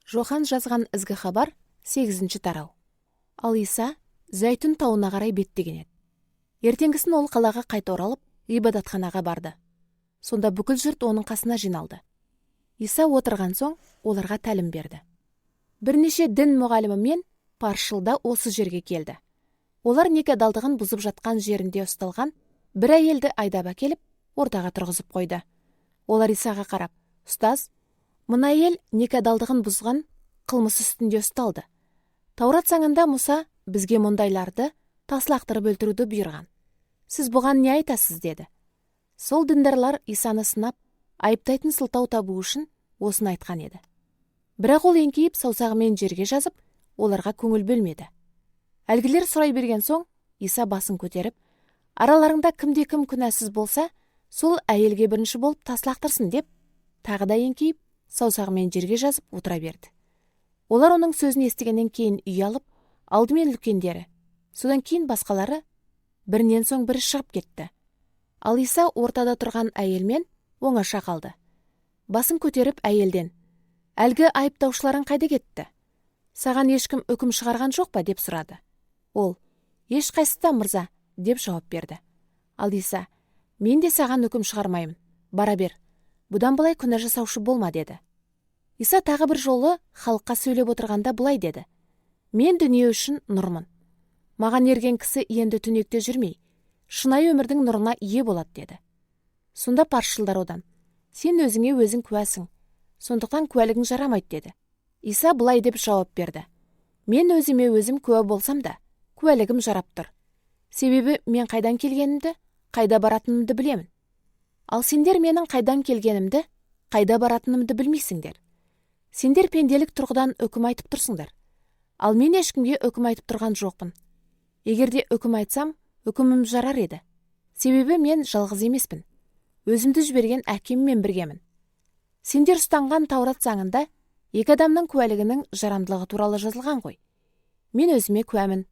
Жохан жазған ізгі хабар 8-ші тарау. Ал Иса Зәйтүн тауына қарай беттеген еді. Ертеңгісін ол қалаға қайта оралып, ғибадатханаға барды. Сонда бүкіл жұрт оның қасына жиналды. Иса отырған соң оларға тәлім берді. Бірнеше дін мұғалімі мен паршыл да осы жерге келді. Олар некедалдығын бұзып жатқан жерінде ұсталған бір әйелді айдап әкеліп, ортаға тұрғызып қойды. Олар Исаға қарап: «Ұстаз, мына әйел некедалдығын бұзған қылмыс үстінде ұсталды. Таурат заңында Мұса бізге мұндайларды тас лақтырып өлтіруді бұйырған. Сіз бұған не айтасыз?» деді. Сол діндарлар Исаны сынап, айыптайтын сылтау табу үшін осыны айтқан еді. Бірақ ол еңкейіп саусағымен жерге жазып, оларға көңіл бөлмеді. Әлгілер сұрай берген соң, Иса басын көтеріп: «Араларыңда кімде-кім күнәсіз болса, сол әйелге бірінші болып тас лақтырсын» деп, тағы да еңкейіп саусағымен жерге жазып отыра берді. Олар оның сөзін естігеннен кейін ұялып, алдымен үлкендері, содан кейін басқалары бірінен соң бірі шығып кетті. Ал Иса ортада тұрған әйелмен оңаша қалды. Басын көтеріп әйелден: «Әлгі айыптаушыларың қайда кетті? Саған ешкім үкім шығарған жоқ па?» деп сұрады. Ол: «Ешқайсысы да, мырза» деп жауап берді. Ал Иса: «Мен де саған үкім шығармаймын. Бара бер. Бұдан былай күнә жасаушы болма» деді. Иса тағы бір жолы халыққа сөйлеп отырғанда былай деді: «Мен дүние үшін нұрмын. Маған ерген кісі енді түнекте жүрмей, шынайы өмірдің нұрына ие болады» деді. Сонда паршылдар одан: «Сен өзіңе өзің куәсің, сондықтан куәлігің жарамайды» деді. Иса былай деп жауап берді: «Мен өзіме өзім куә болсам да, куәлігім жарап тұр. Себебі мен қайдан келгенімді, қайда баратынымды білемін. Ал сендер менің қайдан келгенімді, қайда баратынымды білмейсіңдер. Сендер пенделік тұрғыдан үкім айтып тұрсыңдар. Ал мен ешкімге үкім айтып тұрған жоқпын. Егерде үкім айтсам, үкімім жарар еді. Себебі мен жалғыз емеспін. Өзімді жіберген әкеммен біргемін. Сендер ұстанған Таурат заңында екі адамның куәлігінің жарамдылығы туралы жазылған ғой. Мен өзіме куәмін.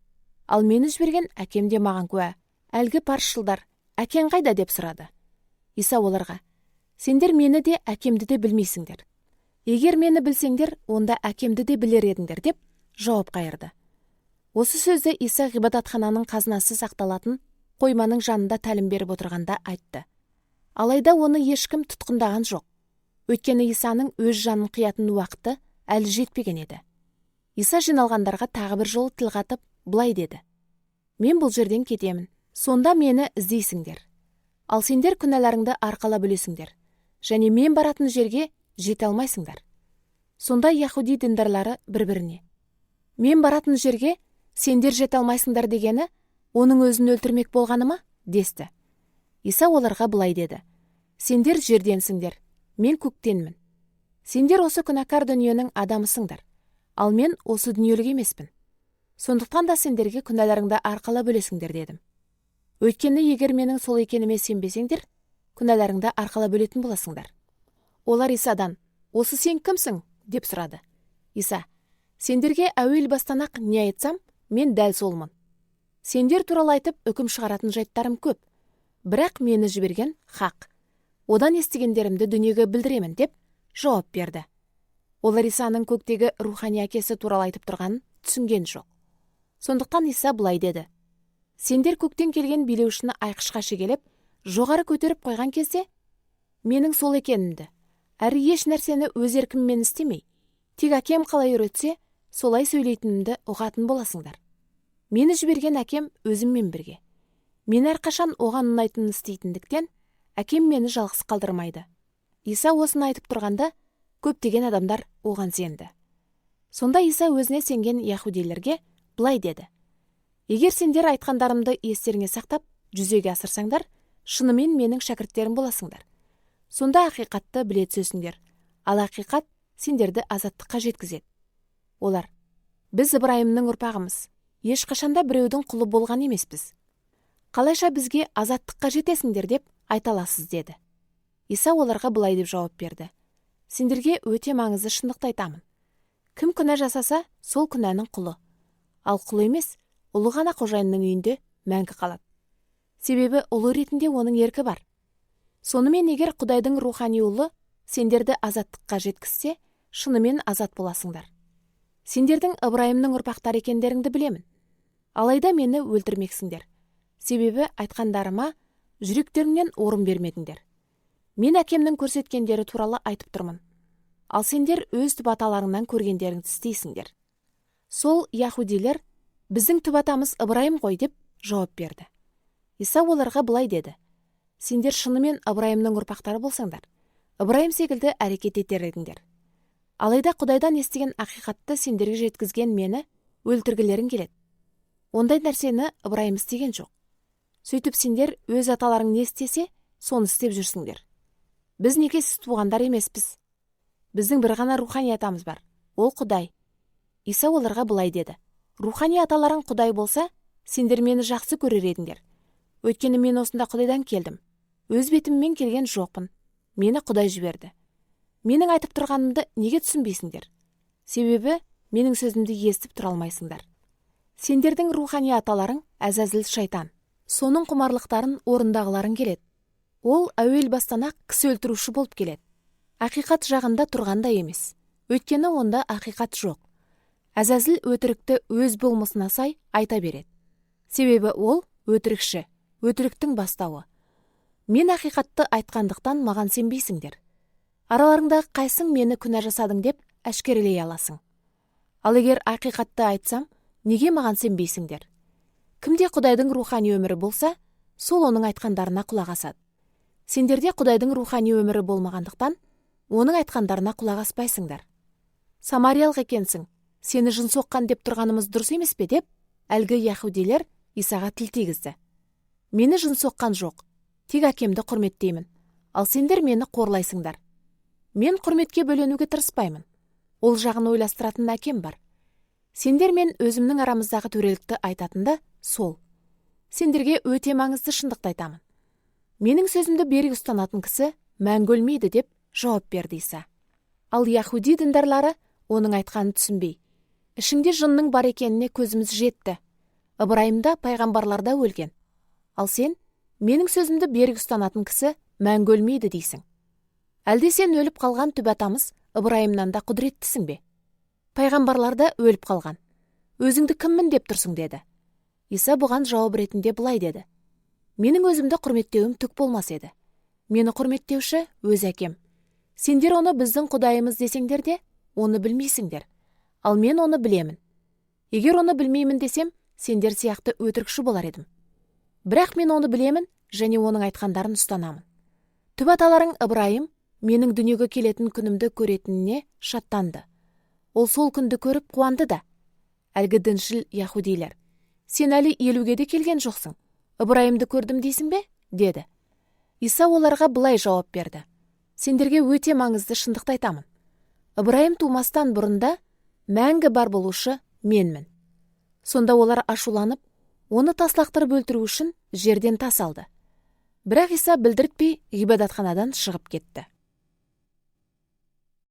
Ал мені жіберген әкем де маған куә». Әлгі паршылдар: «Әкең қайда?» деп сұрады. Иса оларға: «Сендер мені де әкемді де білмейсіңдер. Егер мені білсеңдер, онда әкемді де білер едіңдер» деп жауап қайырды. Осы сөзді Иса ғибадатхананың қазынасы сақталатын қойманың жанында тәлім беріп отырғанда айтты. Алайда оны ешкім тұтқындаған жоқ. Өйткені Исаның өз жанын қиятын уақыты әлі жетпеген еді. Иса жиналғандарға тағы бір жолы тіл қатып былай деді: «Мен бұл жерден кетемін. Сонда мені іздейсіңдер. Ал сендер күнәларыңды арқалап өлесіңдер, және мен баратын жерге жете алмайсыңдар». Сонда Яхуди діндарлары бір-біріне: «Мен баратын жерге сендер жете алмайсыңдар» дегені оның өзін өлтірмек болғаны ма? десті. Иса оларға былай деді: «Сендер жерденсіңдер, мен көктенмін. Сендер осы күнәкар дүниенің адамысыңдар, ал мен осы дүниелік емеспін. Сондықтан да сендерге күнәларыңды арқалап өлесіңдер» дедім. Өйткені егер менің сол екеніме сенбесеңдер, күнәларыңды арқалап өлетін боласыңдар. Олар Исадан: «Осы сен кімсің?» деп сұрады. Иса: «Сендерге әуел бастан-ақ не айтсам, мен дәл солмын. Сендер туралы айтып үкім шығаратын жайттарым көп, бірақ мені жіберген хақ. Одан естігендерімді дүниеге білдіремін» деп жауап берді. Олар Исаның көктегі рухани әкесі туралы айтып тұрғанын түсінген жоқ. Сондықтан Иса былай деді: «Сендер көктен келген билеушіні айқышқа шегелеп, жоғары көтеріп қойған кезде, менің сол екенімді, әрі еш нәрсені өз еркіммен істемей, тек әкем қалай үйретсе, солай сөйлейтінімді ұғатын боласыңдар. Мені жіберген әкем өзіммен бірге. Мен әрқашан оған ұнайтынын істейтіндіктен, әкем мені жалғыз қалдырмайды». Иса осыны айтып тұрғанда, көптеген адамдар оған сенді. Сонда Иса өзіне сенген яхудилерге былай деді: «Егер сендер айтқандарымды естеріңе сақтап, жүзеге асырсаңдар, шынымен менің шәкірттерім боласыңдар. Сонда ақиқатты біле түсесіңдер, ал ақиқат сендерді азаттыққа жеткізеді». Олар: «Біз Ибрайымның ұрпағымыз, ешқашанда біреудің құлы болған емеспіз. Қалайша бізге азаттыққа жетесіңдер деп айта аласыз?» деді. Иса оларға былай деп жауап берді: «Сендерге өте маңызды шындықты айтамын. Кім күнә жасаса, сол күнәнің құлы. Ал құлы емес, ұлы ғана қожайынның үйінде мәңгі қалады. Себебі ұлы ретінде оның еркі бар. Сонымен егер Құдайдың рухани ұлы сендерді азаттыққа жеткізсе, шынымен азат боласыңдар. Сендердің Ыбырайымның ұрпақтары екендеріңді білемін. Алайда мені өлтірмексіңдер. Себебі айтқандарыма жүректеріңнен орын бермедіңдер. Мен әкемнің көрсеткендері туралы айтып тұрмын. Ал сендер өз түп аталарыңнан көргендеріңді істейсіңдер. Сол яһудилер біздің түп атамыз Ыбырайым ғой деп жауап берді. Иса оларға былай деді: сендер шынымен Ыбырайымның ұрпақтары болсаңдар, Ыбырайым секілді әрекет етер едіңдер. Алайда Құдайдан естіген ақиқатты сендерге жеткізген мені өлтіргілерің келеді. Ондай нәрсені Ыбырайым істеген жоқ. Сөйтіп сендер өз аталарың не істесе, соны істеп жүрсіңдер. Біз некесіз туғандар емеспіз. Біздің бір ғана рухани атамыз бар, ол Құдай. Иса оларға былай деді: рухани аталарың Құдай болса, сендер мені жақсы көрер едіңдер. Өйткені мен осында Құдайдан келдім. Өз бетіммен келген жоқпын. Мені Құдай жіберді. Менің айтып тұрғанымды неге түсінбейсіңдер? Себебі менің сөзімді естіп тұра алмайсыңдар. Сендердің рухани аталарың Әзәзіл шайтан. Соның құмарлықтарын орындағыларың келеді. Ол әуел бастан-ақ кісі өлтіруші болып келеді. Ақиқат жағында тұрғанда емес. Өйткені онда ақиқат жоқ. Әзәзіл өтірікті өз болмысына сай айта береді. Себебі ол өтірікші, өтіріктің бастауы. Мен ақиқатты айтқандықтан маған сенбейсіңдер. Араларыңдағы қайсың мені күнә жасадың деп әшкерелей аласың. Ал егер ақиқатты айтсам, неге маған сенбейсіңдер? Кімде Құдайдың рухани өмірі болса, сол оның айтқандарына құлақ асады. Сендерде Құдайдың рухани өмірі болмағандықтан, оның айтқандарына құлақ аспайсыңдар. Самариялық екенсің, сені жын соққан деп тұрғанымыз дұрыс емес пе деп, әлгі яһудилер Исаға тіл тигізді. Мені жын соққан жоқ, тек әкемді құрметтеймін. Ал сендер мені қорлайсыңдар. Мен құрметке бөленуге тырыспаймын. Ол жағын ойластыратын әкем бар. Сендер мен өзімнің арамыздағы төрелікті айтатында сол. Сендерге өте маңызды шындықты айтамын. Менің сөзімді берік ұстанатын кісі мәңгі өлмейді деп жауап берді Иса. Ал яһуди діндарлары оның айтқанын түсінбей, ішіңде жынның бар екеніне көзіміз жетті. Ыбырайымда пайғамбарларда өлген. Ал сен менің сөзімді берік ұстанатын кісі мәңгі өлмейді дейсің. Әлде сен өліп қалған түп атамыз Ыбырайымнан да құдіреттісің бе? Пайғамбарларда өліп қалған. Өзіңді кіммін деп тұрсың деді. Иса бұған жауап ретінде былай деді: менің өзімді құрметтеуім түк болмас еді. Мені құрметтеуші өз әкем. Сендер оны біздің Құдайымыз десеңдер де, оны білмейсіңдер. Ал мен оны білемін. Егер оны білмеймін десем, сендер сияқты өтірікші болар едім. Бірақ мен оны білемін және оның айтқандарын ұстанамын. Түп аталарың Ыбырайым менің дүниеге келетін күнімді көретініне шаттанды. Ол сол күнді көріп қуанды да. Әлгі діншіл яһудилер: сен әлі 50-ге де келген жоқсың. Ыбырайымды көрдім дейсің бе? Деді. Иса оларға былай жауап берді: сендерге өте маңызды шындықты айтамын. Ыбырайым тумастан бұрында мәңгі бар болушы менмін. Сонда олар ашуланып, оны тас лақтырып өлтіру үшін жерден тас алды. Бірақ Иса білдіртпей ғибадатханадан шығып кетті.